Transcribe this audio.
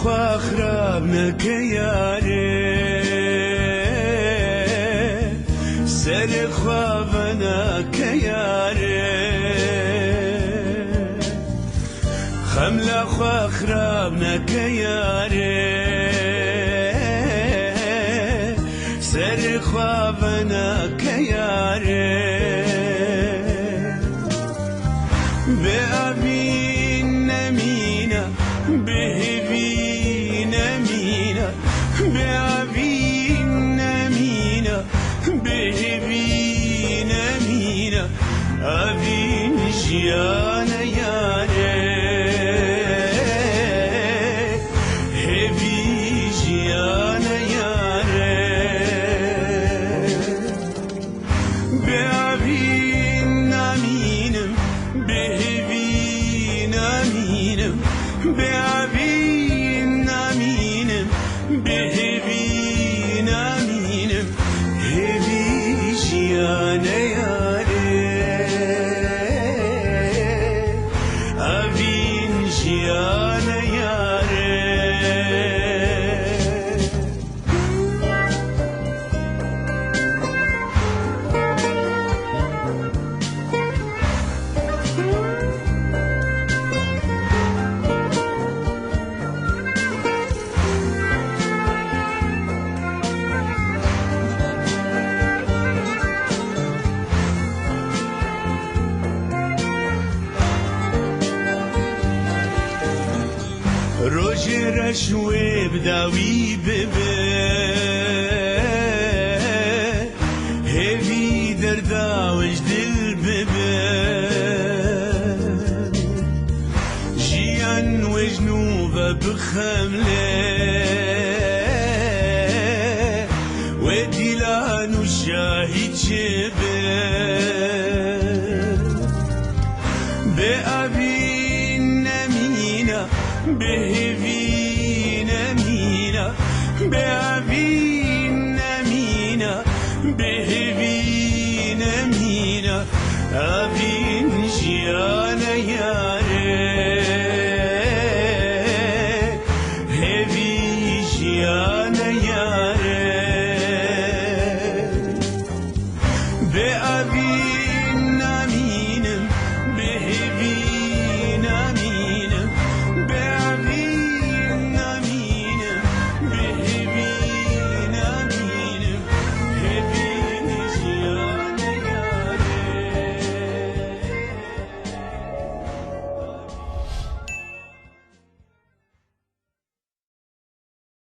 خوا خراب نەکە یارێ سەری خوا بە ناکە یارێ خەم لە خوا خراب نەکە یارێ سەری خوا بە ناکە یارێ بێئابین نەمینە بهێوی نەمینە بێئابین نەمینە بهێوی نەمینە ئابین ژیانە یارێ هێوی ژیانە یارێ بێئابین نامینم بهێوی نامینم بێئابین نامینم بهێوی نامینم هێوی ژیانە یارێ ئابین ژیانە یارێ ڕۆژێ ڕەشوێ بداوی ببێ هێوی دەرداوەش دل ببێ ژیان وەژن و بە بخەملێ وێ دیلان و شاهی چێ بێ بێئابین نەمینە بهێوی نەمینە بێئابین نەمینە بهێوی نەمینە ئابین